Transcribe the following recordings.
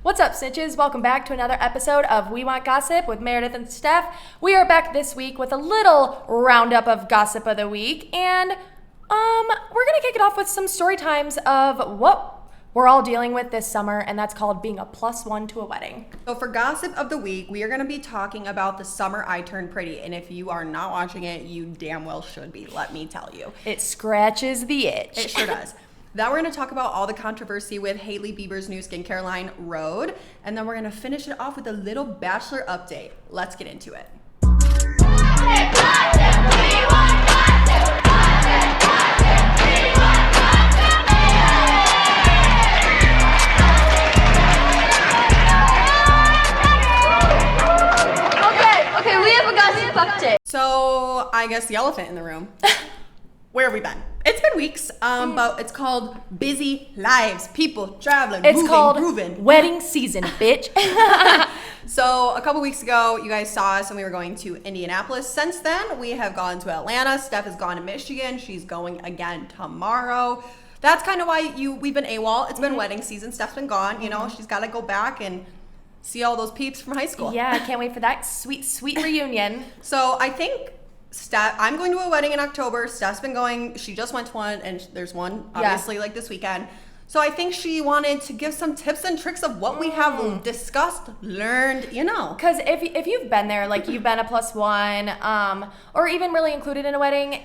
What's up, snitches? Welcome back to another episode of We Want Gossip with Meredith and Steph. We are back this week with a little roundup of Gossip of the Week, and we're going to kick it off with some story times of what we're all dealing with this summer, and that's called being a +1 to a wedding. So for Gossip of the Week, we are going to be talking about the summer I turned pretty, and if you are not watching it, you damn well should be, let me tell you. It scratches the itch. It sure does. Then we're going to talk about all the controversy with Hailey Bieber's new skincare line, Rhode. And then we're going to finish it off with a little Bachelor update. Let's get into it. Okay, we have a gossip update. So I guess the elephant in the room. Where have we been? It's been weeks, but it's called Busy Lives. People traveling, It's moving, called grooving. wedding season, bitch. So a couple weeks ago, you guys saw us and we were going to Indianapolis. Since then, we have gone to Atlanta. Steph has gone to Michigan. She's going again tomorrow. That's kind of why we've been AWOL. It's been wedding season. Steph's been gone. You know, she's got to go back and see all those peeps from high school. Yeah, I can't wait for that sweet, sweet reunion. So I think Steph, I'm going to a wedding in October. Steph's been going. She just went to one, and there's one obviously like this weekend. So I think she wanted to give some tips and tricks of what we have discussed, learned, you know. Because if you've been there, like you've been a +1, or even really included in a wedding,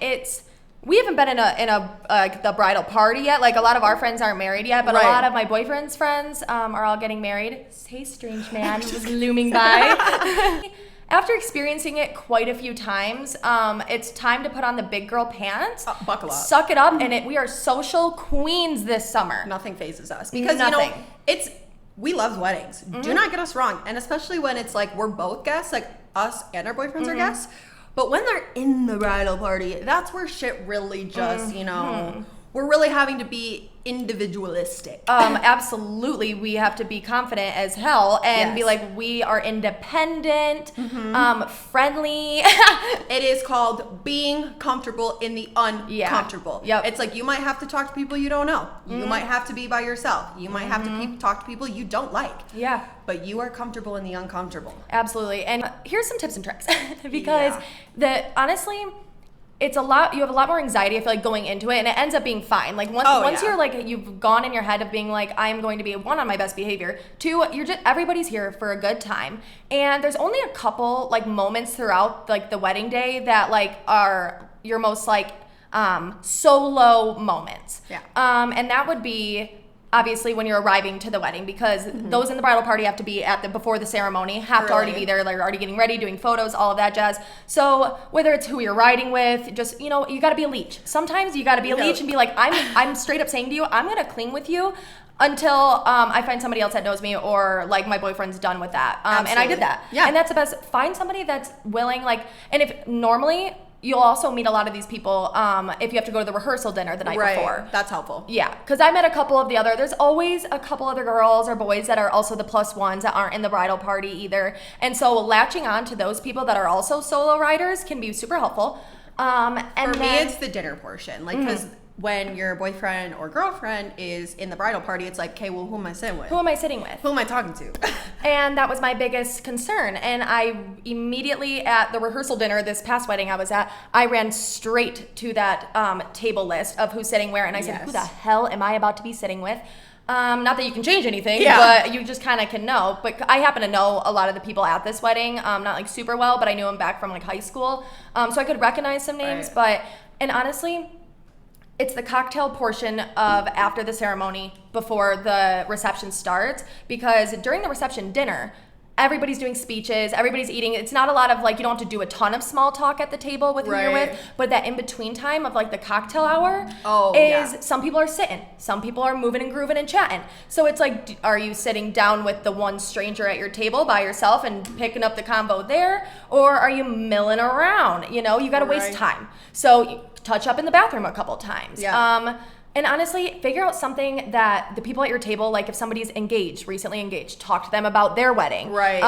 we haven't been in the bridal party yet. Like a lot of our friends aren't married yet, but a lot of my boyfriend's friends are all getting married. Hey, strange man was looming by. After experiencing it quite a few times, it's time to put on the big girl pants. Buckle up. Suck it up, and we are social queens this summer. Nothing phases us. Because, you know, we love weddings. Do not get us wrong. And especially when it's like we're both guests, like us and our boyfriends are guests. But when they're in the bridal party, that's where shit really just, you know, we're really having to be individualistic. Absolutely. We have to be confident as hell and be like, we are independent, friendly. It is called being comfortable in the uncomfortable. Yep. It's like you might have to talk to people you don't know. You might have to be by yourself. You might have to talk to people you don't like. Yeah. But you are comfortable in the uncomfortable. Absolutely. And here's some tips and tricks because honestly, it's a lot. You have a lot more anxiety, I feel like, going into it, and it ends up being fine. Like once you're like, you've gone in your head of being like, I am going to be one, on my best behavior. Two, everybody's here for a good time, and there's only a couple like moments throughout like the wedding day that like are your most like solo moments. Yeah. And that would be obviously when you're arriving to the wedding, because those in the bridal party have to be before the ceremony, have to already be there, like already getting ready, doing photos, all of that jazz. So whether it's who you're riding with, just, you know, you got to be a leech. Sometimes you got to be a leech and be like, I'm straight up saying to you, I'm going to cling with you until I find somebody else that knows me, or like my boyfriend's done with that. And I did that. Yeah. And that's the best. Find somebody that's willing, like, and if normally you'll also meet a lot of these people if you have to go to the rehearsal dinner the night before. That's helpful. Yeah, because I met a couple of there's always a couple other girls or boys that are also the +1s that aren't in the bridal party either. And so latching on to those people that are also solo riders can be super helpful. For me, it's the dinner portion. Like, because when your boyfriend or girlfriend is in the bridal party, it's like, okay, well, who am I sitting with? Who am I sitting with? Who am I talking to? And that was my biggest concern. And I immediately, at the rehearsal dinner this past wedding I was at, I ran straight to that table list of who's sitting where. And I said, who the hell am I about to be sitting with? Not that you can change anything, but you just kind of can know. But I happen to know a lot of the people at this wedding, not like super well, but I knew them back from like high school. So I could recognize some names. And honestly, it's the cocktail portion of after the ceremony before the reception starts, because during the reception dinner, everybody's doing speeches, everybody's eating. It's not a lot of like, you don't have to do a ton of small talk at the table with who you're with, but that in between time of like the cocktail hour some people are sitting, some people are moving and grooving and chatting. So it's like, are you sitting down with the one stranger at your table by yourself and picking up the convo there, or are you milling around? You know, you got to waste time. So touch up in the bathroom a couple times. Yeah. And honestly, figure out something that the people at your table, like if somebody's recently engaged, talk to them about their wedding. Right.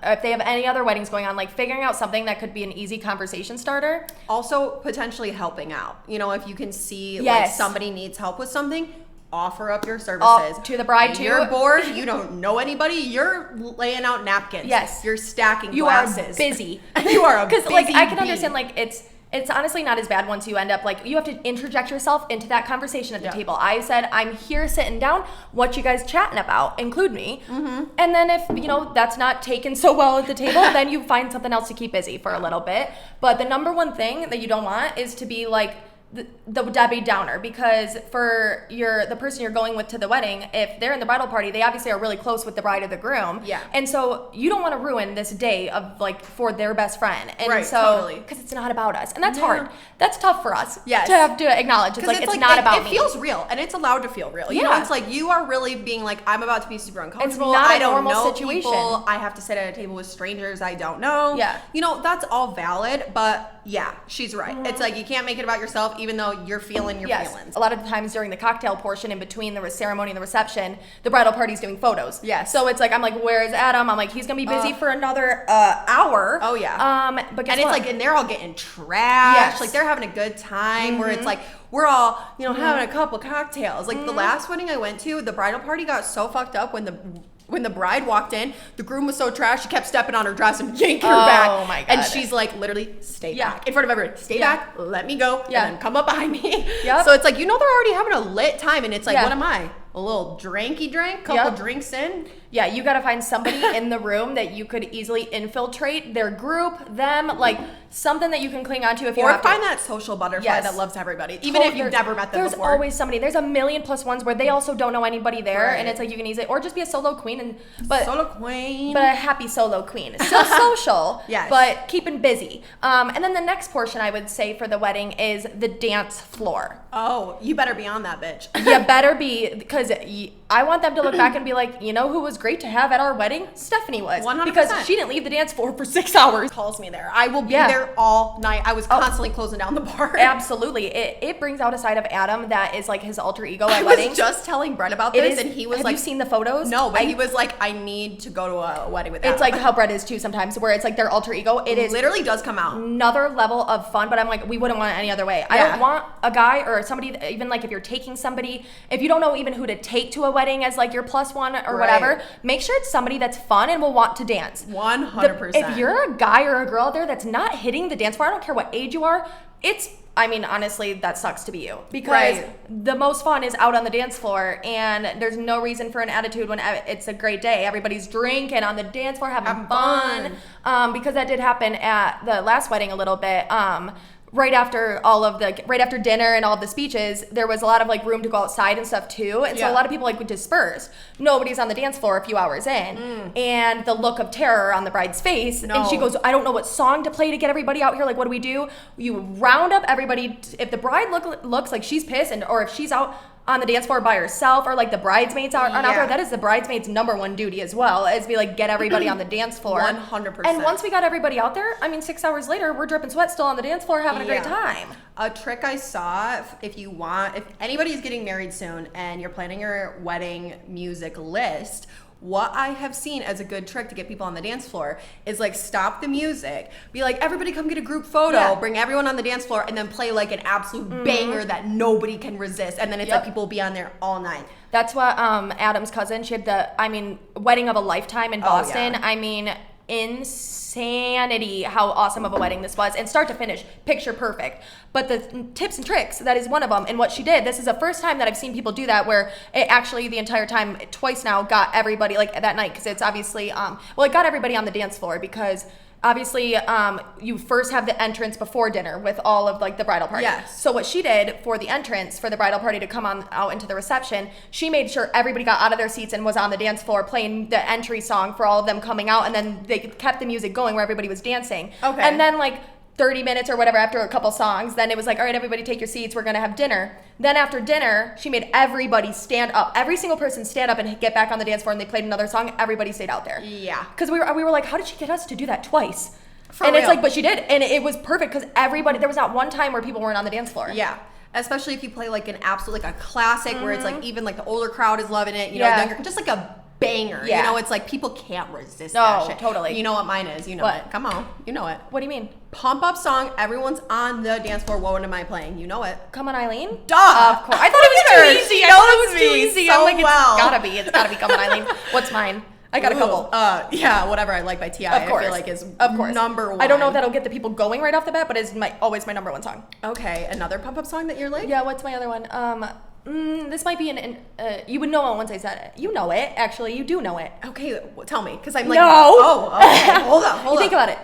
If they have any other weddings going on, like figuring out something that could be an easy conversation starter. Also, potentially helping out. You know, if you can see like somebody needs help with something, offer up your services to the bride too. You're bored. You don't know anybody. You're laying out napkins. Yes. You're stacking you glasses. You are busy. You are a busy because like I can bee. understand like it's honestly not as bad once you end up like you have to interject yourself into that conversation at the table. I said I'm here sitting down. What you guys chatting about? Include me. And then if that's not taken so well at the table, then you find something else to keep busy for a little bit. But the number one thing that you don't want is to be like the Debbie Downer, because for the person you're going with to the wedding, if they're in the bridal party, they obviously are really close with the bride or the groom. Yeah. And so you don't want to ruin this day of like for their best friend. And right, so totally. because it's not about us, and that's hard. That's tough for us. Yes. To have to acknowledge. It's like it's not about me. It feels real, and it's allowed to feel real. You know, it's like you are really being like, I'm about to be super uncomfortable. It's not I a don't normal know situation. people. I have to sit at a table with strangers I don't know. Yeah. That's all valid, but yeah, she's right. It's like you can't make it about yourself, even though you're feeling your feelings. A lot of the times during the cocktail portion, in between the ceremony and the reception, the bridal party's doing photos. Yes. So it's like I'm like, where is Adam? I'm like, he's gonna be busy for another hour. Oh yeah. But guess and it's what? like, and they're all getting trashed. Yes. Like they're having a good time. Where it's like we're all having a couple cocktails. Like the last wedding I went to, the bridal party got so fucked up when the bride walked in, the groom was so trash, she kept stepping on her dress and yanking her back. Oh my God. And she's like, literally, stay back. In front of everybody. Stay back, let me go, and then come up behind me. Yep. So it's like, they're already having a lit time, and it's like, what am I? A little drinky drink, couple drinks in. Yeah, you gotta find somebody in the room that you could easily infiltrate their group, them, like something that you can cling on to if you have to. Or find that social butterfly that loves everybody, even if you've never met them before. There's always somebody. There's a million plus ones where they also don't know anybody there, and it's like you can easily, or just be a solo queen, solo queen, but a happy solo queen, still social, but keeping busy. And then the next portion I would say for the wedding is the dance floor. Oh, you better be on that bitch. You better be, because I want them to look back and be like, who was great to have at our wedding? Stephanie was. 100%. Because she didn't leave the dance floor for 6 hours. Calls me there. I will be there all night. I was constantly closing down the bar. Absolutely. It brings out a side of Adam that is like his alter ego at weddings. I was just telling Brett about this, and he was have like... Have you seen the photos? No, but he was like, I need to go to a wedding with Adam. It's like how Brett is too sometimes, where it's like their alter ego. It literally does come out. Another level of fun, but I'm like, we wouldn't want it any other way. I don't want a guy or somebody, even like if you're taking somebody, if you don't know even who to take to a wedding as like your plus one or whatever, make sure it's somebody that's fun and will want to dance. 100%. If you're a guy or a girl out there that's not hitting the dance floor, I don't care what age you are, honestly, that sucks to be you, because the most fun is out on the dance floor, and there's no reason for an attitude when it's a great day. Everybody's drinking on the dance floor, having fun. Because that did happen at the last wedding a little bit. Right after dinner and all of the speeches, there was a lot of like room to go outside and stuff too, and so a lot of people like would disperse. Nobody's on the dance floor a few hours in, and the look of terror on the bride's face, and she goes, I don't know what song to play to get everybody out here, like what do we do? You round up everybody. If the bride looks like she's pissed, or if she's out on the dance floor by herself, or like the bridesmaids aren't out there, that is the bridesmaids' number one duty as well, is be like, get everybody on the dance floor. 100%. And once we got everybody out there, 6 hours later, we're dripping sweat still on the dance floor having a great time. A trick I saw, if anybody's getting married soon and you're planning your wedding music list, what I have seen as a good trick to get people on the dance floor is like stop the music, be like, everybody come get a group photo, bring everyone on the dance floor, and then play like an absolute banger that nobody can resist, and then it's like people will be on there all night. That's what Adam's cousin, she had the wedding of a lifetime in Boston. Insanity how awesome of a wedding this was, and start to finish picture perfect. But the tips and tricks, that is one of them. And what she did, this is the first time that I've seen people do that, where it actually the entire time, twice now, got everybody like that night, because it's obviously it got everybody on the dance floor, because obviously you first have the entrance before dinner with all of like the bridal party. Yes. So what she did for the entrance for the bridal party to come on out into the reception, she made sure everybody got out of their seats and was on the dance floor playing the entry song for all of them coming out, and then they kept the music going where everybody was dancing. Okay. And then like 30 minutes or whatever after a couple songs, then it was like, all right, everybody take your seats, we're gonna have dinner. Then after dinner, she made everybody stand up, every single person stand up and get back on the dance floor, and they played another song. Everybody stayed out there. Yeah. Because we were like, how did she get us to do that twice? It's like, but she did, and it was perfect, because everybody, there was not one time where people weren't on the dance floor. Yeah. Especially if you play like an absolute, like a classic, where it's like even like the older crowd is loving it, you know, just like a banger. Yeah. You know, it's like people can't resist that shit. Totally. You know what mine is. You know What? it. Come on. You know it. What do you mean? Pump up song. Everyone's on the dance floor. What am I playing? You know it. Come on, Eileen? Duh. Of course. I thought it was too easy. I thought it was too easy. I'm like, well. it's gotta be Come on, Eileen. What's mine? I got a couple. Yeah, Whatever I Like by T.I. Of course. I feel like is number one. I don't know if that'll get the people going right off the bat, but it's always my number one song. Okay, another pump up song that you're like? Yeah, what's my other one? This might be you would know it once I said it. You know it, actually. You do know it. Okay, tell me, because I'm like, no. Oh, okay. Hold on. Think about it.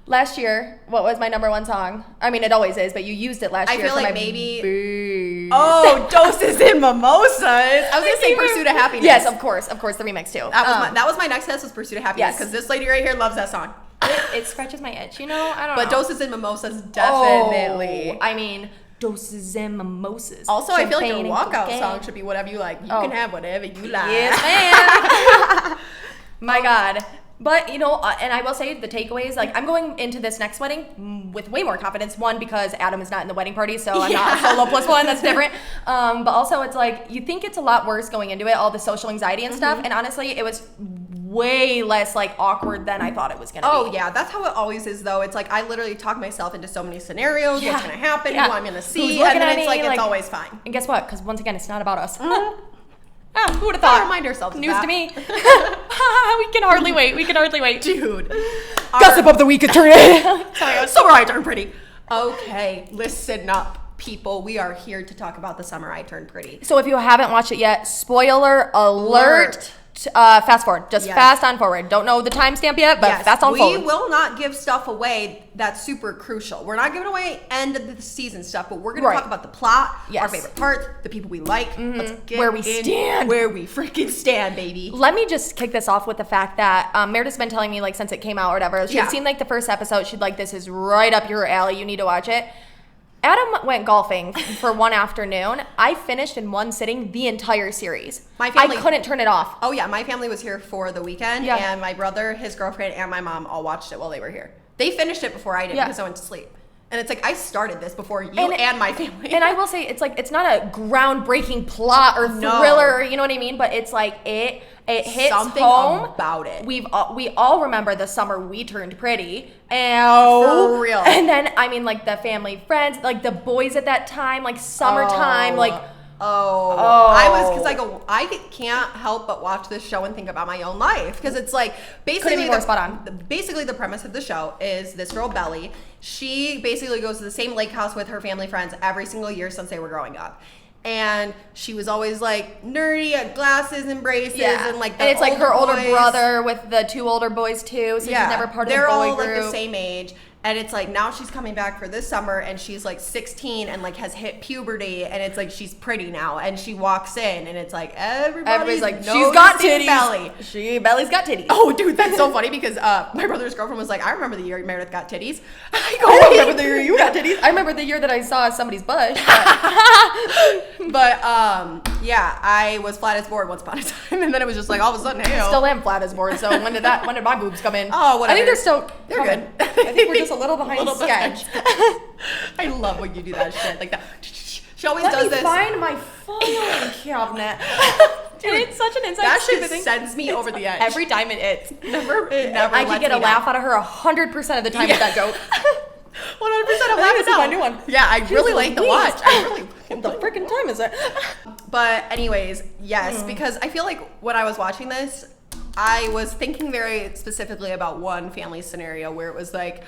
Last year, what was my number one song? I mean, it always is, but you used it last year. I feel for like my maybe. boo. Oh, Doses and Mimosas. I was gonna say Pursuit of Happiness. Yes, of course, the remix too. That was my next test was Pursuit of Happiness because this lady right here loves that song. It scratches my itch, you know. I don't know. But Doses and Mimosas definitely. I mean, Doses and Mimosas. Also, I feel like your Champagne and walkout cocaine. song should be whatever you like. You can have whatever you like. Yes, man. My God. But, you know, and I will say the takeaways, like, I'm going into this next wedding with way more confidence. One, because Adam is not in the wedding party, so I'm not a solo plus one. That's different. But also, it's like, you think it's a lot worse going into it, all the social anxiety and stuff. And honestly, it was way less, like, awkward than I thought it was going to be. Oh, yeah. That's how it always is, though. It's like, I literally talk myself into so many scenarios, what's going to happen, who I'm going to see, and then it's like, it's always fine. And guess what? Because once again, it's not about us. Who would have thought? Remind ourselves of News that. to me. We can hardly wait. Dude. Gossip of the week attorney. Sorry, Summer I Turned Pretty. Okay, listen up, people. We are here to talk about the Summer I Turned Pretty. So if you haven't watched it yet, spoiler alert. Fast forward. Just fast on forward. Don't know the timestamp yet, but fast on forward. We will not give stuff away that's super crucial. We're not giving away end of the season stuff, but we're going to talk about the plot, our favorite parts, the people we like. Let's get where we stand. Where we freaking stand, baby. Let me just kick this off with the fact that Meredith's been telling me, like, since it came out or whatever, she'd seen, like, the first episode. She'd like, this is right up your alley. You need to watch it. Adam went golfing for one afternoon. I finished in one sitting the entire series. I couldn't turn it off. Oh, yeah. My family was here for the weekend, and my brother, his girlfriend, and my mom all watched it while they were here. They finished it before I did because I went to sleep. And it's like, I started this before you and my family. And I will say, it's like, it's not a groundbreaking plot or thriller, you know what I mean? But it's like, it hits something home. About it. We all remember the summer we turned pretty. For real. And then, I mean, like, the family, friends, like, the boys at that time, like, summertime, like... I can't help but watch this show and think about my own life because it's like basically basically the premise of the show is this girl Belly. She basically goes to the same lake house with her family friends every single year since they were growing up. And she was always like nerdy, had glasses and braces, and like the and it's like her older boys. Brother with the two older boys too, so she's never part of the boy group. They're all like the same age. And it's like now she's coming back for this summer and she's like 16 and like has hit puberty and it's like she's pretty now and she walks in and it's like everybody's like she's got titties. Belly's got titties. Oh dude, that's so funny because my brother's girlfriend was like, I remember the year Meredith got titties. I remember the year you got titties. I remember the year that I saw somebody's bush. But yeah, I was flat as board once upon a time and then it was just like all of a sudden, hey, still am flat as board. So when did my boobs come in? Oh, whatever. I think they're good. I think we're just a little behind sketch. I love when you do that shit like that. She always does this. Let me find my filing cabinet. Dude, and it's such an inside that shit sends me over the edge every time it hits. Never. I could get a laugh out of her 100% of the time with that joke. 100% of laughing. This is my new one. Yeah, I really like the watch. What the freaking time is it? But anyways, yes, because I feel like when I was watching this, I was thinking very specifically about one family scenario where it was like,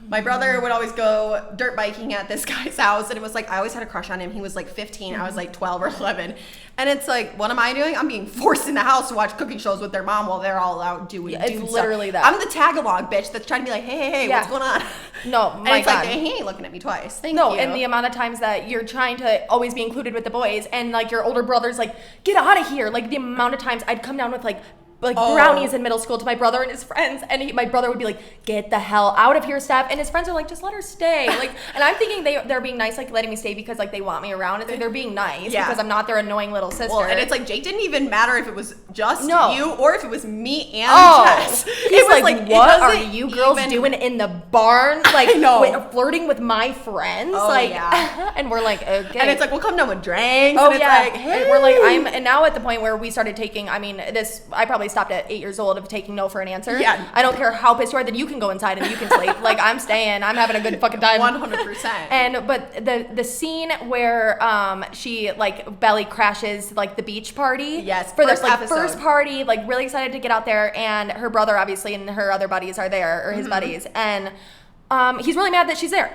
my brother would always go dirt biking at this guy's house, and it was like, I always had a crush on him. He was like 15, I was like 12 or 11. And it's like, what am I doing? I'm being forced in the house to watch cooking shows with their mom while they're all out doing it's stuff. Literally that. I'm the tag-along bitch that's trying to be like, hey, what's going on? No, and it's like, he ain't looking at me twice. Thank you. And the amount of times that you're trying to always be included with the boys, and like your older brother's like, get out of here. Like the amount of times I'd come down with like brownies in middle school to my brother and his friends, and my brother would be like, "Get the hell out of here, Steph," and his friends are like, "Just let her stay." And I'm thinking they're being nice, like letting me stay because like they want me around. It's like they're being nice because I'm not their annoying little sister. Well, and it's like Jake didn't even matter if it was just you or if it was me and Jess. He's like, "What are you girls doing in the barn? Like flirting with my friends?" And we're like, "Okay." And it's like, we'll come down with drinks. Oh and it's like, hey. And we're like, and now at the point where we started taking, I probably stopped at 8 years old of taking no for an answer. Yeah. I don't care how pissed you are, then you can go inside and you can sleep. Like, I'm staying. I'm having a good fucking time. 100%. But the scene where she like belly crashes like the beach party. Yes. For the first party, like really excited to get out there, and her brother obviously and her other buddies are there, or his buddies, and he's really mad that she's there,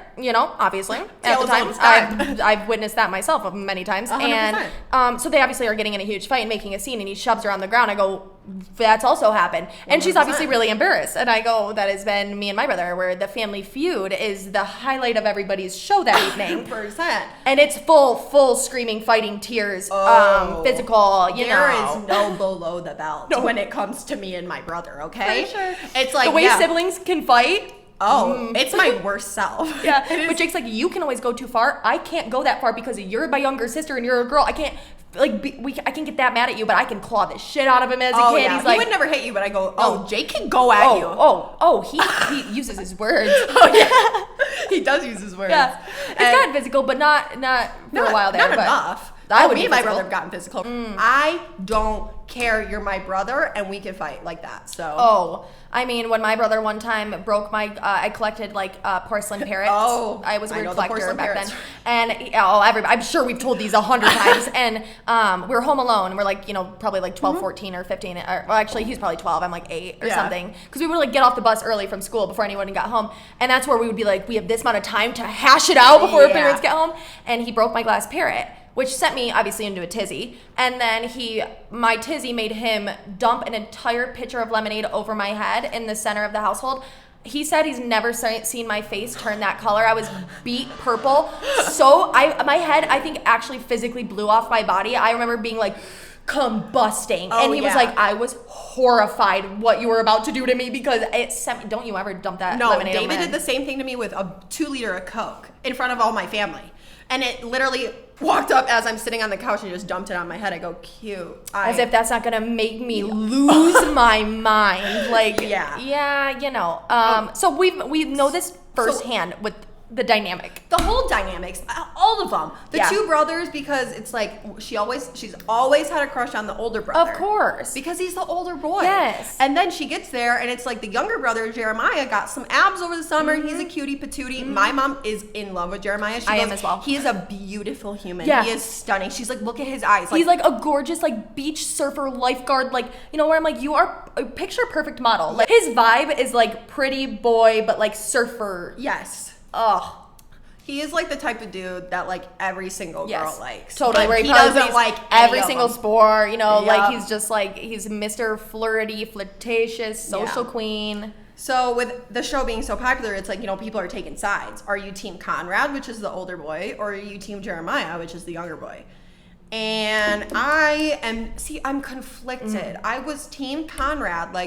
obviously. At the time, I've witnessed that myself many times. 100%. And so they obviously are getting in a huge fight and making a scene, and he shoves her on the ground. I go, that's also happened. And 100%. She's obviously really embarrassed. And I go, that has been me and my brother, where the family feud is the highlight of everybody's show that evening. 100%. And it's full screaming, fighting, tears, physical, There is no below the belt when it comes to me and my brother, okay? For sure. It's like, the way siblings can fight. It's my worst self. Yeah, but Jake's like, you can always go too far. I can't go that far because you're my younger sister and you're a girl. I can't I can't get that mad at you, but I can claw the shit out of him as a kid. Yeah. He's like, he would never hit you, but I go, Jake can go at you. He uses his words. He does use his words. Yeah, it's gotten physical, but not for a while there. Not enough. Me and my brother have gotten physical. I don't care. You're my brother, and we can fight like that. So. When my brother one time broke my, I collected porcelain parrots. I was a weird collector back then. And everybody, I'm sure we've told these 100 times. And we were home alone. And we're probably 12, 14 or 15. Actually, he's probably 12. I'm 8 or something. Because we would get off the bus early from school before anyone got home. And that's where we would be like, we have this amount of time to hash it out before our parents get home. And he broke my glass parrot, which sent me obviously into a tizzy. And then my tizzy made him dump an entire pitcher of lemonade over my head in the center of the household. He said he's never seen my face turn that color. I was beat purple. So my head, I think, actually physically blew off my body. I remember being combusting. And he was like, I was horrified what you were about to do to me because it sent me, don't you ever dump that lemonade David over my head. did the same thing to me with a 2-liter of Coke in front of all my family. And it literally walked up as I'm sitting on the couch and just dumped it on my head. I go, cute. As if that's not going to make me lose my mind. So we know this firsthand with the dynamic. The whole dynamics, all of them. The two brothers, because it's she's always had a crush on the older brother. Of course. Because he's the older boy. Yes. And then she gets there and it's the younger brother, Jeremiah, got some abs over the summer. He's a cutie patootie. My mom is in love with Jeremiah. I am as well. He is a beautiful human. Yeah. He is stunning. She's like, look at his eyes. He's a gorgeous beach surfer lifeguard, where I'm you are a picture perfect model. His vibe is pretty boy, but surfer. Yes. Oh, he is the type of dude that every single girl likes. Totally. Where he doesn't like every single sport, he's just he's Mr. Flirty, flirtatious, social queen. So with the show being so popular, it's people are taking sides. Are you team Conrad, which is the older boy, or are you team Jeremiah, which is the younger boy? And I'm conflicted. I was team Conrad,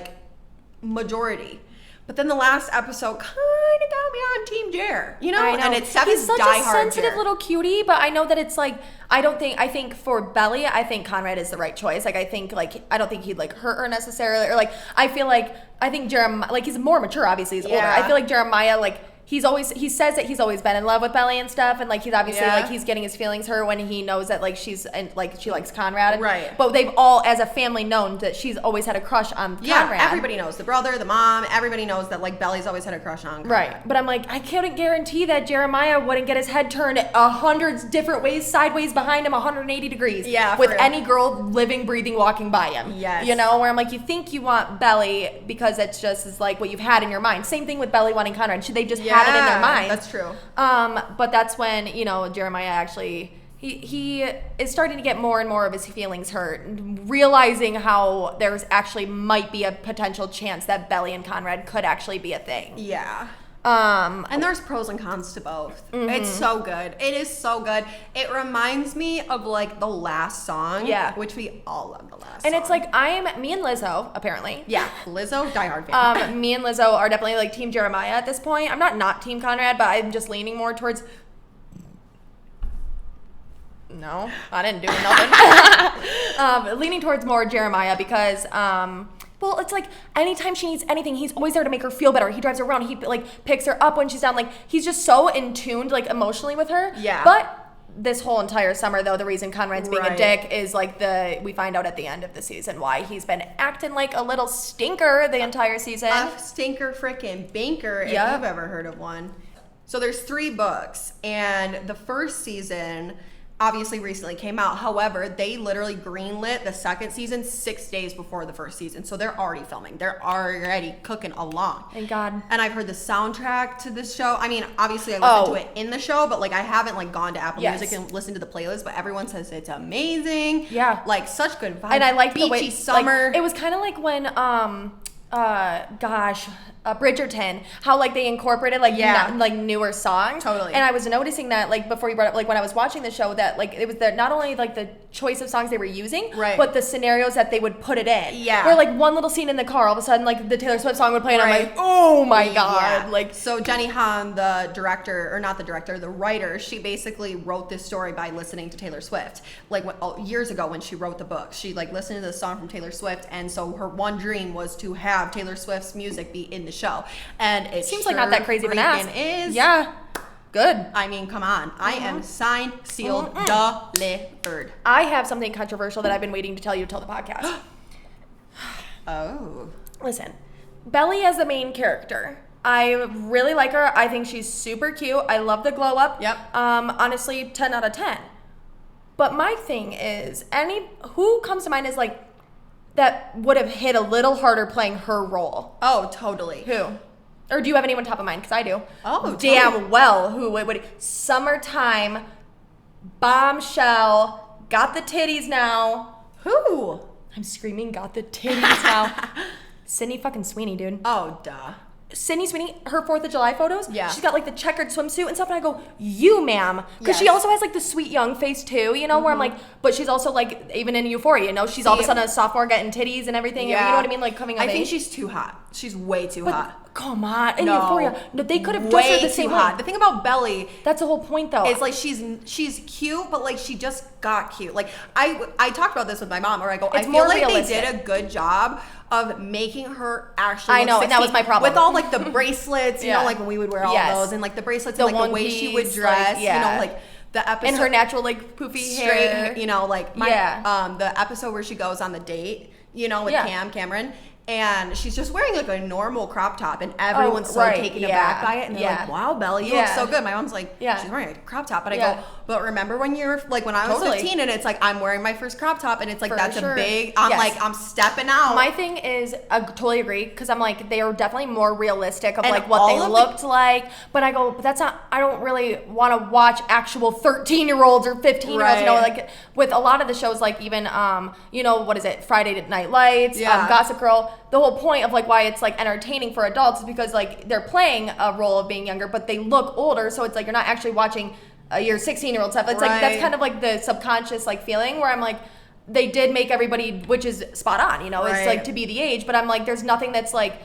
majority. But then the last episode kind of got me on Team Jer, I know. And it's Steph He's is such diehard a sensitive Jer. little cutie, but I know that it's I think for Belly, I think Conrad is the right choice. I think I don't think he'd hurt her necessarily, or I feel I think Jeremiah, he's more mature, obviously he's older. I feel Jeremiah, he says that he's always been in love with Belly and stuff, and he's obviously he's getting his feelings hurt when he knows that she's she likes Conrad, right? But they've all as a family known that she's always had a crush on Conrad. Everybody knows, the brother, the mom, everybody knows that Belly's always had a crush on Conrad. Right. But I'm I couldn't guarantee that Jeremiah wouldn't get his head turned 100 different ways, sideways behind him, 180 degrees. Yeah. With any girl living, breathing, walking by him. Yes. Where I'm you think you want Belly because it's just what you've had in your mind. Same thing with Belly wanting Conrad. Should they just had it in their mind? That's true. But that's when, Jeremiah actually, he is starting to get more and more of his feelings hurt, realizing how there's actually might be a potential chance that Belly and Conrad could actually be a thing. Yeah. And there's pros and cons to both. It's so good. It is so good. It reminds me of like the last song, which we all love the last song. And it's like me and Lizzo, apparently. Yeah, Lizzo, diehard fan. Me and Lizzo are definitely like Team Jeremiah at this point. I'm not Team Conrad, but I'm just leaning more towards. No, I didn't do nothing. Leaning towards more Jeremiah because, well, it's like anytime she needs anything, he's always there to make her feel better. He drives her around. He like picks her up when she's down. Like he's just so in tuned, like emotionally with her. Yeah. But this whole entire summer, though, the reason Conrad's being a dick is like we find out at the end of the season why he's been acting like a little stinker the entire season. A stinker frickin' banker, if you've ever heard of one. So there's 3 books, and the first season obviously recently came out. However, they literally greenlit the second season 6 days before the first season. So they're already filming. They're already cooking along. Thank God. And I've heard the soundtrack to this show. I mean, obviously I listened to it in the show, but like I haven't like gone to Apple Music and listened to the playlist, but everyone says it's amazing. Yeah. Like such good vibes. And I like beachy the way summer. Like, it was kind of like when Bridgerton, how like they incorporated like newer songs. Totally. And I was noticing that like before you brought up, like when I was watching the show, that like it was not only like the choice of songs they were using, but the scenarios that they would put it in. Yeah. Where like one little scene in the car, all of a sudden like the Taylor Swift song would play, and I'm like, oh my God. Yeah. Like, so Jenny Han, the director, or not the director, the writer, she basically wrote this story by listening to Taylor Swift. Like years ago when she wrote the book, she like listened to the song from Taylor Swift, and so her one dream was to have Taylor Swift's music be in the show. And it seems like not that crazy of an ask. Is. Yeah. Good. I mean, come on. I am signed, sealed, delivered. I have something controversial that I've been waiting to tell you till the podcast. Oh. Listen, Belly as the main character, I really like her. I think she's super cute. I love the glow up. Yep. Honestly, 10 out of 10. But my thing is, who comes to mind is like, that would have hit a little harder playing her role? Oh, totally. Who? Or do you have anyone top of mind? Because I do. Oh, damn totally. well. Who would? Summertime, bombshell, got the titties now. Who? I'm screaming, got the titties now. Sydney fucking Sweeney, dude. Oh, duh. Sydney Sweeney, her 4th of July photos, she's got like the checkered swimsuit and stuff, and I go, you ma'am, because she also has like the sweet young face too, you know, where I'm like, but she's also like, even in Euphoria, you know, she's all of a sudden a sophomore getting titties and everything, you know what I mean, like coming of age. I think she's too hot. She's way too hot. Come on, in Euphoria, no, they could have dressed her the same way. The thing about Belly, that's the whole point though. It's like she's cute, but like she just got cute. Like I talked about this with my mom, where I go, I feel like they did a good job of making her actually look 16, and that was my problem. With all like the bracelets, you know, like when we would wear all those, and like the bracelets and like the way she would dress, like, you know, like the episode. And her natural like poofy hair. You know, like the episode where she goes on the date, you know, with Cameron. And she's just wearing like a normal crop top, and everyone's so taken aback by it. And they're like, wow, Belly, you look so good. My mom's like, she's wearing a crop top. But I go, but remember when you're like, when I was 15, and it's like, I'm wearing my first crop top, and it's like, that's a big, I'm like, I'm stepping out. My thing is, I totally agree, because I'm like, they are definitely more realistic of like what they looked like. But I go, but that's not, I don't really want to watch actual 13-year-olds or 15-year-olds, you know, like with a lot of the shows, like even, you know, what is it, Friday Night Lights, Gossip Girl. The whole point of like why it's like entertaining for adults is because like they're playing a role of being younger, but they look older, so it's like you're not actually watching your 16-year-old stuff. It's like that's kind of like the subconscious like feeling where I'm like, they did make everybody, which is spot on, you know, it's like to be the age, but I'm like, there's nothing that's like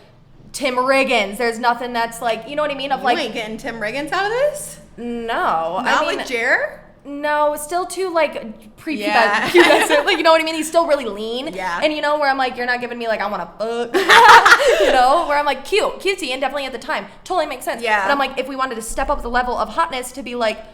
Tim Riggins. There's nothing that's like, you know what I mean? Of like, you ain't getting Tim Riggins out of this? No, not with Jer. No, still too like prepubescent. Like, you know what I mean? He's still really lean. Yeah. And you know where I'm like, you're not giving me like I want to fuck. You know, where I'm like cutesy, and definitely at the time totally makes sense. Yeah. But I'm like, if we wanted to step up the level of hotness to be like,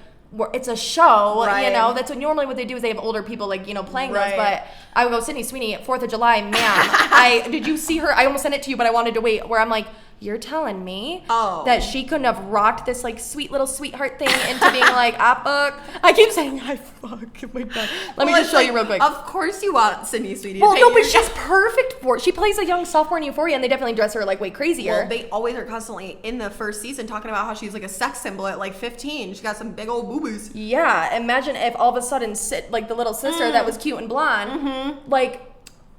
it's a show, you know, that's what normally what they do is they have older people like, you know, playing those. But I would go, Sydney Sweeney, 4th of July, ma'am. Did you see her? I almost sent it to you, but I wanted to wait. Where I'm like, you're telling me that she couldn't have rocked this like sweet little sweetheart thing into being like, I fuck. I keep saying I fuck. Oh my God. Let me just show you real quick. Of course you want Sydney Sweeney. Well, no, but she's perfect for it. She plays a young sophomore in Euphoria, and they definitely dress her like way crazier. Well, they always are constantly in the first season talking about how she's like a sex symbol at like 15. She got some big old boo-boos. Yeah, imagine if all of a sudden like the little sister that was cute and blonde, like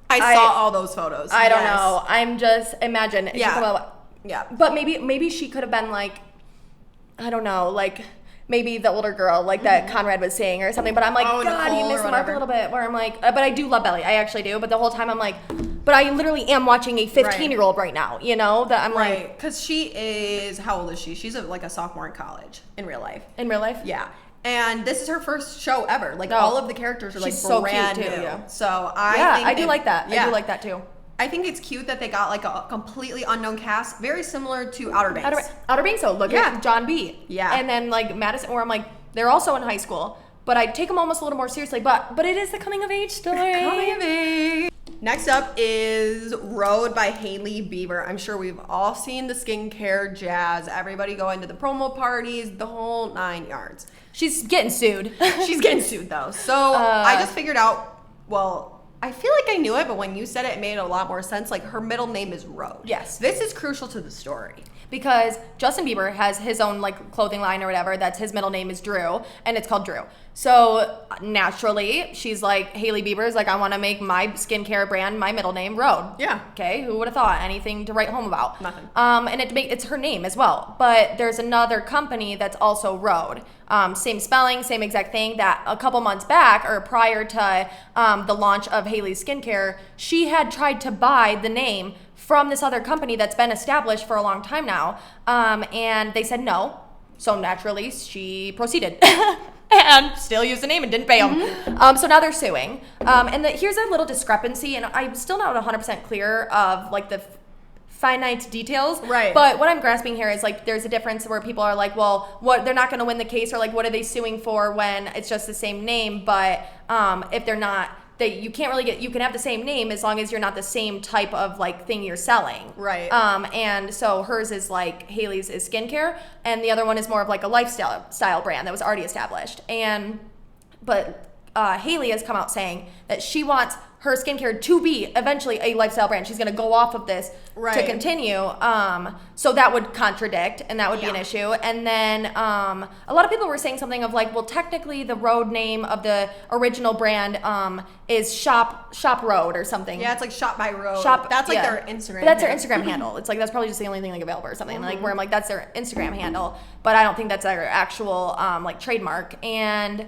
I saw all those photos. I don't know. I'm just imagine. Yeah. But maybe she could have been like, I don't know, like maybe the older girl, like that Conrad was saying or something. But I'm like, God, Nicole you missed the mark a whatever. little bit. Where I'm like, but I do love Belly. I actually do. But the whole time I'm like, but I literally am watching a 15-year-old right now, you know? That I'm like. Because she is, how old is she? She's like a sophomore in college in real life. In real life? Yeah. And this is her first show ever. Like, all of the characters are like so brand cute, too, new. yeah. So I do like that. Yeah. I do like that too. I think it's cute that they got like a completely unknown cast, very similar to Outer Banks. Outer Banks, though. Look at John B. Yeah. And then like Madison, where I'm like, they're also in high school, but I take them almost a little more seriously. But it is the coming of age story. Coming of age. Next up is Rhode by Hailey Bieber. I'm sure we've all seen the skincare jazz. Everybody going to the promo parties, the whole 9 yards. She's getting sued. She's getting sued though. So I just figured out, well, I feel like I knew it, but when you said it, it made a lot more sense. Like, her middle name is Rhode. Yes. This is crucial to the story. Because Justin Bieber has his own like clothing line or whatever. That's his middle name is Drew, and it's called Drew. So naturally, she's like, Hailey Bieber's like, I want to make my skincare brand my middle name Rhode. Yeah. Okay. Who would have thought? Anything to write home about? Nothing. And it's her name as well. But there's another company that's also Rhode. Same spelling, same exact thing. That a couple months back or prior to the launch of Hailey's skincare, she had tried to buy the name from this other company that's been established for a long time now. And they said no. So naturally, she proceeded. And still used the name and didn't pay them. So now they're suing. And here's a little discrepancy, and I'm still not 100% clear of like the finite details. Right. But what I'm grasping here is like there's a difference where people are like, well, what they're not going to win the case, or like what are they suing for when it's just the same name, but if they're not, you can't really you can have the same name as long as you're not the same type of like thing you're selling. Right. And so hers is like, Hailey's is skincare, and the other one is more of like a lifestyle brand that was already established. But Hailey has come out saying that she wants her skincare to be eventually a lifestyle brand. She's going to go off of this to continue. So that would contradict, and that would be an issue. And then a lot of people were saying something of like, well, technically the Rhode name of the original brand is Shop Rhode or something. Yeah, it's like Shop by Rhode. That's like their Instagram. But that's their Instagram handle. It's like that's probably just the only thing like available or something. Like where I'm like, that's their Instagram handle, but I don't think that's their actual like trademark. And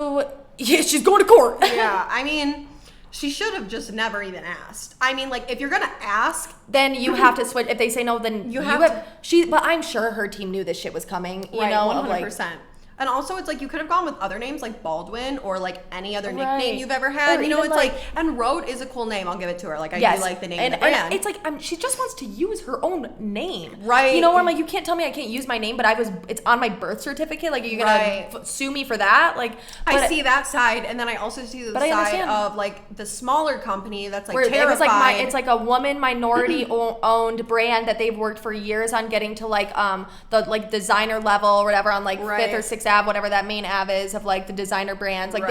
yeah, she's going to court. Yeah, I mean, she should have just never even asked. I mean, like, if you're gonna ask, then you have to switch. If they say no, then you have to. But I'm sure her team knew this shit was coming. You know, 100%. And also, it's like you could have gone with other names like Baldwin or like any other nickname you've ever had. Or you know, it's like, and Rhode is a cool name. I'll give it to her. Like, I do like the name of the brand. And it's like she just wants to use her own name, right? You know, where I'm like, you can't tell me I can't use my name, but it's on my birth certificate. Like, are you gonna sue me for that? Like, I see that side, and then I also see the side of like the smaller company that's like terrified. It was like it's like a woman minority owned brand that they've worked for years on getting to like the like designer level or whatever on like 5th or 6th Ave, whatever that main Ave is of like the designer brands. Like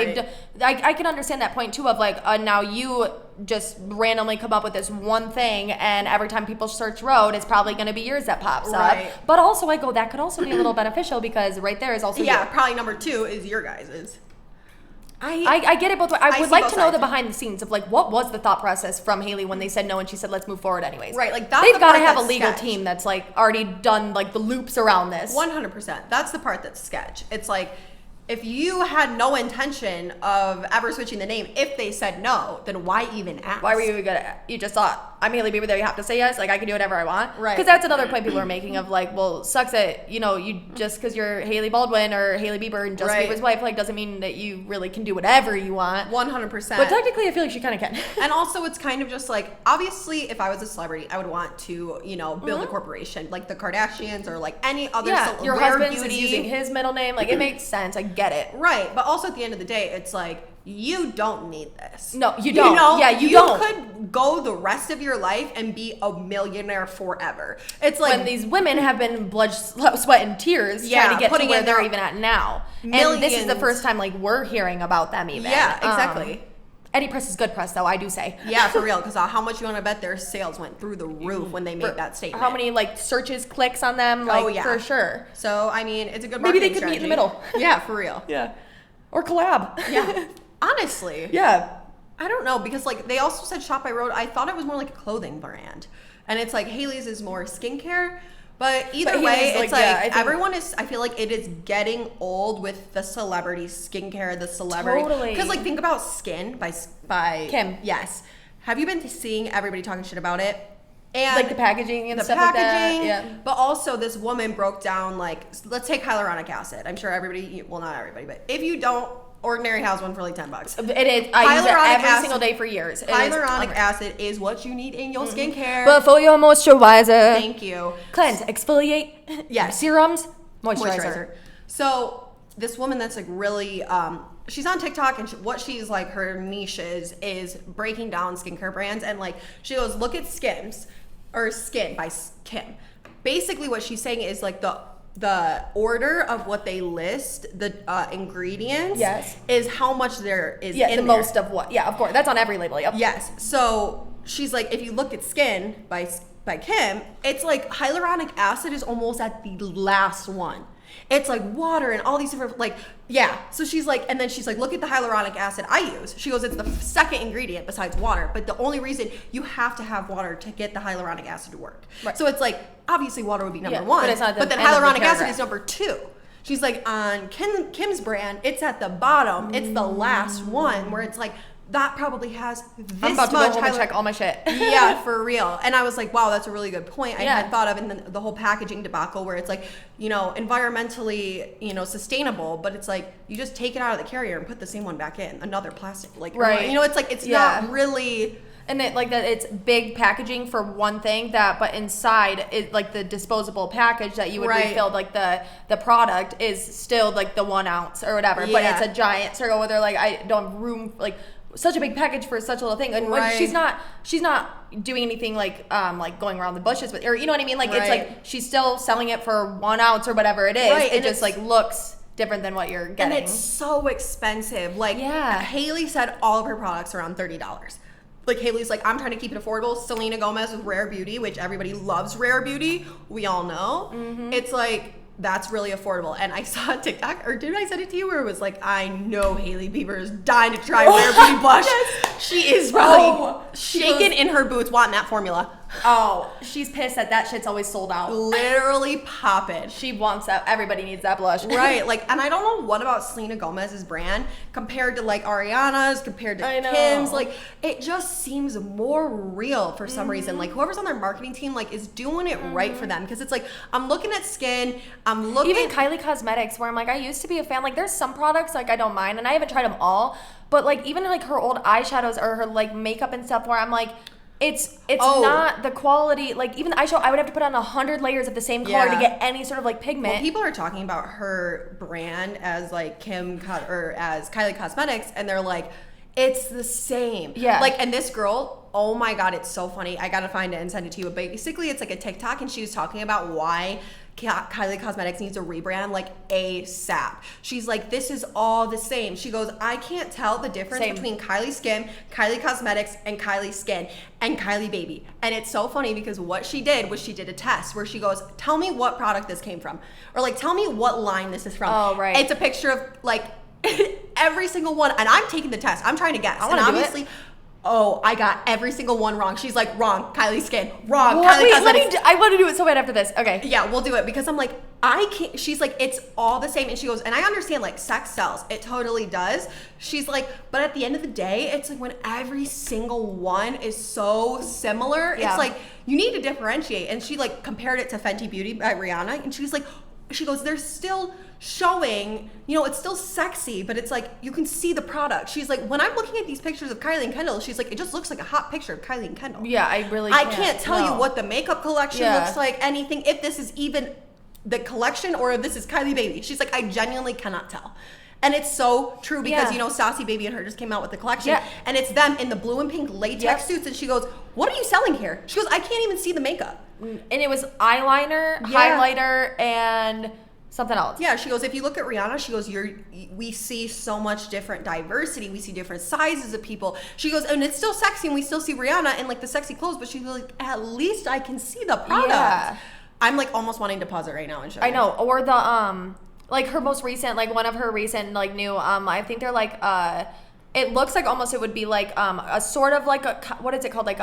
I can understand that point too of like now you just randomly come up with this one thing, and every time people search Rhode, it's probably going to be yours that pops up. But also I go, that could also be a little beneficial because right there is also probably number 2 is your guys's. I get it both ways. I would like to know the behind the scenes of like what was the thought process from Hailey when they said no and she said let's move forward anyways. Right, like that's they've got to have a legal team that's like already done like the loops around this. 100%. That's the part that's sketch. It's like if you had no intention of ever switching the name, if they said no, then why even ask? Why were you even gonna? You just thought, I'm Hailey Bieber, there you have to say yes. Like, I can do whatever I want. Right. Because that's another point people are making of like, well, sucks that, you know, you just because you're Hailey Baldwin or Hailey Bieber and Justin Bieber's wife, like, doesn't mean that you really can do whatever you want. 100%. But technically, I feel like she kind of can. And also, it's kind of just like, obviously, if I was a celebrity, I would want to, you know, build a corporation like the Kardashians or like any other your husband's is using his middle name. Like, it makes sense. I get it. Right. But also at the end of the day, it's like, you don't need this. No, you don't. You know, yeah, you don't. You could go the rest of your life and be a millionaire forever. It's like when these women have been blood, sweat, and tears trying to get to where they're even at now. And this is the first time like we're hearing about them even. Yeah, exactly. Any press is good press, though, I do say. Yeah, for real. Because how much you want to bet their sales went through the roof when they made that statement? How many like searches, clicks on them? Like, for sure. So I mean, it's a good marketing Maybe they could meet in the middle. Yeah, for real. Yeah. Or collab. Yeah. Honestly. Yeah. I don't know, because like they also said Shop by Rhode. I thought it was more like a clothing brand. And it's like Hailey's is more skincare, But either But he way, was, it's like, yeah, I think- everyone is, I feel like it is getting old with the celebrity skincare, the celebrity. Totally. Because, like, think about Skin by Kim. Yes. Have you been seeing everybody talking shit about it? And Like the packaging and stuff like that. Yeah. But also this woman broke down, like, let's take hyaluronic acid. I'm sure everybody, well, not everybody, but if you don't, Ordinary has one for like $10. It is. I use it Hyaluronic every acid- single day for years. It is Hyaluronic unreal. acid is what you need in your skincare. But for your moisturizer, Thank you. cleanse, exfoliate, Yes. serums, moisturizer. So this woman that's like really, she's on TikTok, and what she's like, her niche is breaking down skincare brands, and like she goes, look at Skims or Skin by Kim. Basically, what she's saying is like the order of what they list, the ingredients, Yes. is how much there is. Yeah, in the there. most of what? Yeah, of course. That's on every label. Yep. Yes. So she's like, if you look at Skin by Kim, it's like hyaluronic acid is almost at the last one. It's like water and all these different, like, yeah. So she's like, and then she's like, look at the hyaluronic acid I use. She goes, it's the second ingredient besides water, but the only reason you have to have water to get the hyaluronic acid to work. Right. So it's like, obviously water would be number Yeah, one, but it's not the but then end of the hyaluronic acid paragraph. is number two. She's like, on Kim's brand, it's at the bottom. It's the last one where it's like, that probably has this I'm about to go much home and check all my shit. yeah, for real. And I was like, wow, that's a really good point. I Yeah. had thought of in the whole packaging debacle where it's like, you know, environmentally, you know, sustainable, but it's like you just take it out of the carrier and put the same one back in, another plastic. Like, Right. you know, it's like, it's Yeah. not really. And it like that, it's big packaging for one thing but inside it, like the disposable package that you would Right. refill, like the product is still like the 1 ounce or whatever, but Yeah. it's a giant circle where they're like, I don't have room, like such a big package for such a little thing. And when Right. she's not doing anything like going around the bushes with, or you know what I mean? Like it's Right. like she's still selling it for 1 ounce or whatever it is. Right, It and just it's- like looks different than what you're getting. And it's so expensive. Like, Yeah. Hailey said all of her products are around $30. Like, Hailey's like, I'm trying to keep it affordable. Selena Gomez with Rare Beauty, which everybody loves Rare Beauty. We all know. Mm-hmm. It's like, that's really affordable. And I saw a TikTok, or did I send it to you, where it was like, I know Hailey Bieber is dying to try Rare Beauty blush. She is probably shaking in her boots wanting that formula. Oh, she's pissed that shit's always sold out. Literally pop it. She wants that. Everybody needs that blush. Right, like, and I don't know what about Selena Gomez's brand compared to like Ariana's, compared to I know. Kim's, like it just seems more real for some reason. Like whoever's on their marketing team, like, is doing it right for them, because it's like I'm looking at Skin, I'm looking Even Kylie Cosmetics, where I'm like, I used to be a fan. Like, there's some products like I don't mind, and I haven't tried them all. But like even like her old eyeshadows or her like makeup and stuff, where I'm like, it's not the quality. Like even the eyeshadow, I would have to put on 100 layers of the same color to get any sort of like pigment. Well, people are talking about her brand as like or as Kylie Cosmetics, and they're like, it's the same. Yeah. Like, and this girl, oh my God, it's so funny. I gotta find it and send it to you. But basically, it's like a TikTok, and she was talking about why Kylie Cosmetics needs a rebrand like ASAP. She's like, this is all the same. She goes, I can't tell the difference between Kylie Skin, Kylie Cosmetics, and Kylie Skin, and Kylie Baby. And it's so funny because what she did was she did a test where she goes, tell me what product this came from. Or like, tell me what line this is from. Oh, right. It's a picture of like every single one. And I'm taking the test. I'm trying to guess. I And wanna do obviously, oh, I got every single one wrong. She's like, wrong, Kylie Skin, wrong, What? Kylie Wait, Cosmetics. I want to do it so bad after this. Okay. Yeah, we'll do it, because I'm like, I can't. She's like, it's all the same. And she goes, and I understand like sex sells. It totally does. She's like, but at the end of the day, it's like when every single one is so similar, Yeah. it's like you need to differentiate. And she like compared it to Fenty Beauty by Rihanna. And she's like, she goes, they're still showing, you know, it's still sexy, but it's like you can see the product. She's like, when I'm looking at these pictures of Kylie and Kendall, she's like, it just looks like a hot picture of Kylie and Kendall. Yeah, I really I can't tell you no. what the makeup collection Yeah. looks like, anything, if this is even the collection or if this is Kylie Baby. She's like, I genuinely cannot tell. And it's so true because, Yeah. you know, Saucy Baby and her just came out with the collection. Yeah. And it's them in the blue and pink latex Yep. suits. And she goes, what are you selling here? She goes, I can't even see the makeup. And it was eyeliner, Yeah. highlighter, and something else. Yeah, she goes, if you look at Rihanna, she goes, we see so much different diversity. We see different sizes of people. She goes, and it's still sexy, and we still see Rihanna in like the sexy clothes, but she's like, at least I can see the product. Yeah. I'm like almost wanting to pause it right now and show you. I know. Or the like her most recent, like one of her recent like new I think they're like it looks like almost it would be like a sort of like a, what is it called? Like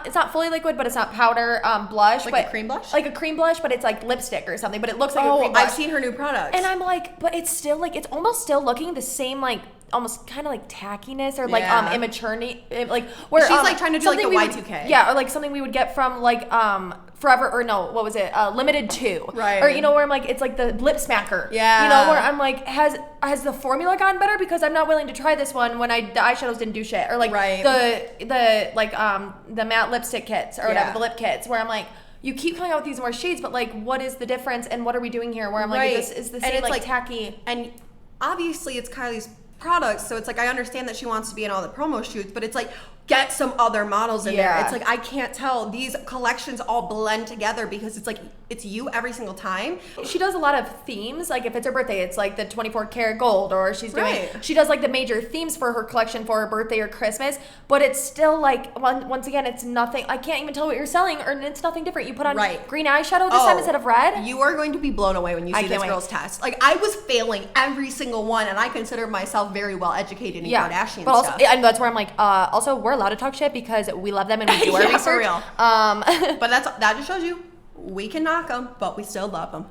it's not fully liquid, but it's not powder blush. Like but a cream blush? Like a cream blush, but it's like lipstick or something. But it looks like a cream blush. I've seen her new product. And I'm like, but it's still like, it's almost still looking the same, like almost kind of like tackiness or like immaturity, like where she's like trying to do like the Y2K. Yeah, or like something we would get from like Forever, or no, what was it? Limited 2. Right. Or, you know, where I'm like, it's like the lip smacker. Yeah. You know, where I'm like, has the formula gotten better? Because I'm not willing to try this one when the eyeshadows didn't do shit. Or like the matte lipstick kits or whatever, the lip kits, where I'm like, you keep coming out with these more shades, but like, what is the difference and what are we doing here? Where I'm like, is the same like tacky. And obviously it's Kylie's products, so it's like I understand that she wants to be in all the promo shoots, but it's like get some other models in there. It's like I can't tell. These collections all blend together because it's like it's you every single time. She does a lot of themes. Like if it's her birthday, it's like the 24 karat gold, or she's doing she does like the major themes for her collection for her birthday or Christmas, but it's still like once again, it's nothing. I can't even tell what you're selling, or it's nothing different. You put on green eyeshadow this time instead of red. You are going to be blown away when you see this girl's test. Like I was failing every single one, and I consider myself very well educated in Kardashian but also, stuff. And that's where I'm like, also we're allowed to talk shit because we love them and we do our research. For real. But that just shows you we can knock them, but we still love them.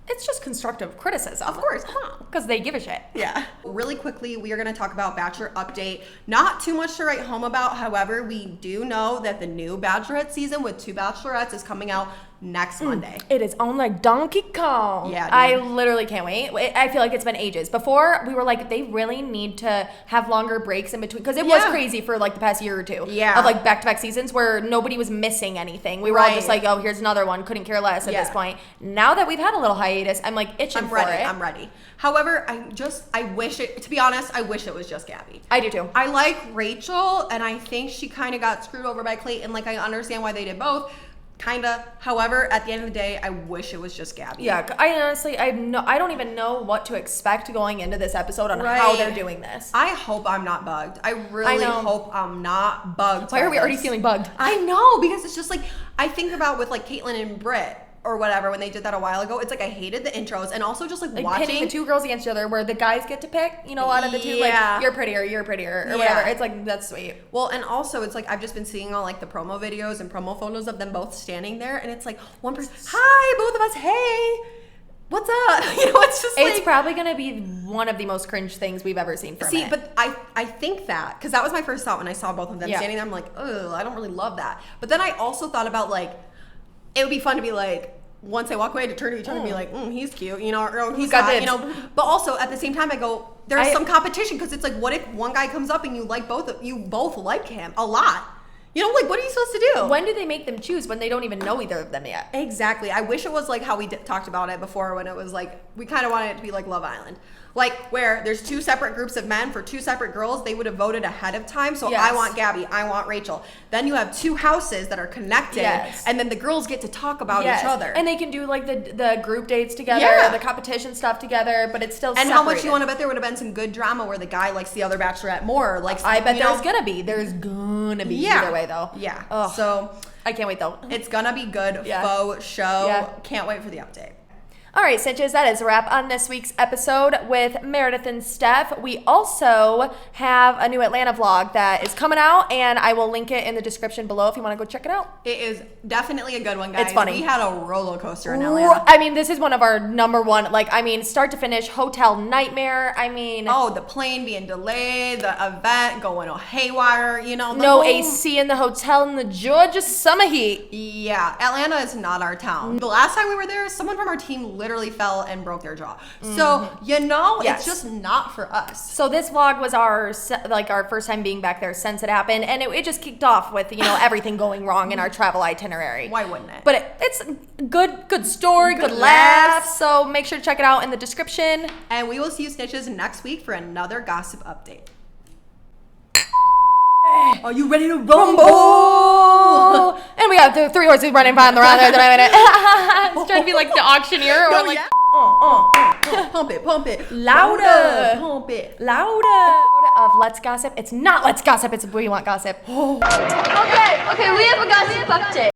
It's just constructive criticism. Of course. Because they give a shit. Yeah. Really quickly, we are going to talk about Bachelor Update. Not too much to write home about. However, we do know that the new Bachelorette season with 2 Bachelorettes is coming out next Monday. It is on like Donkey Kong. Yeah, dude. I literally can't wait. I feel like it's been ages. Before, we were like, they really need to have longer breaks in between. Because it was crazy for like the past year or two. Yeah. Of like back-to-back seasons where nobody was missing anything. We were all just like, oh, here's another one. Couldn't care less at this point. Now that we've had a little hiatus, I'm like itching for it. I'm ready. However, I wish it, to be honest, I wish it was just Gabby. I do too. I like Rachel, and I think she kind of got screwed over by Clayton. Like, I understand why they did both. Kinda. However, at the end of the day, I wish it was just Gabby. Yeah, I honestly, I don't even know what to expect going into this episode on how they're doing this. I hope I'm not bugged. I really hope I'm not bugged. Why are we already feeling bugged? I know, because it's just like, I think about with like Caitlyn and Britt or whatever, when they did that a while ago, it's like I hated the intros, and also just like watching pitting the 2 girls against each other where the guys get to pick, you know, out of the 2, like you're prettier or whatever. It's like, that's sweet. Well, and also it's like I've just been seeing all like the promo videos and promo photos of them both standing there, and it's like one person, hi, both of us, hey, what's up? You know, it's just it's probably gonna be one of the most cringe things we've ever seen for a minute. But I think that, because that was my first thought when I saw both of them standing there. I'm like, ugh, I don't really love that. But then I also thought about like, it would be fun to be like, once they walk away, to turn to each other and be like, he's cute, you know, or he's got, you know. But also at the same time, I go, there's some competition, because it's like, what if one guy comes up and you like you both like him a lot? You know, like, what are you supposed to do? When do they make them choose when they don't even know either of them yet? Exactly. I wish it was like how we talked about it before, when it was like, we kind of wanted it to be like Love Island. Like, where there's 2 separate groups of men for 2 separate girls, they would have voted ahead of time. So I want Gabby, I want Rachel. Then you have 2 houses that are connected, and then the girls get to talk about each other. And they can do like the group dates together, the competition stuff together, but it's still separated. How much you want to bet there would have been some good drama where the guy likes the other Bachelorette more? Like, I bet there's gonna be. There's gonna be either way though. Yeah. Ugh. So I can't wait though. It's gonna be good faux show. Yeah. Can't wait for the update. All right, Cinches, that is a wrap on this week's episode with Meredith and Steph. We also have a new Atlanta vlog that is coming out, and I will link it in the description below if you want to go check it out. It is definitely a good one, guys. It's funny. We had a roller coaster in Atlanta. I mean, this is one of our number one, like, I mean, start to finish, hotel nightmare. I mean... Oh, the plane being delayed, the event going haywire, you know. No AC in the hotel in the Georgia summer heat. Yeah, Atlanta is not our town. The last time we were there, someone from our team literally fell and broke their jaw. So, you know, it's just not for us. So this vlog was our first time being back there since it happened, and it just kicked off with, you know, everything going wrong in our travel itinerary. Why wouldn't it? But it's good story, good laughs. So make sure to check it out in the description. And we will see you snitches next week for another gossip update. Are you ready to rumble? And we got the 3 horses running behind the round there. It's trying to be like the auctioneer or like pump it louder, pump it louder. Of Let's Gossip. It's not Let's Gossip. It's We Want Gossip. Okay, we have a gossip update.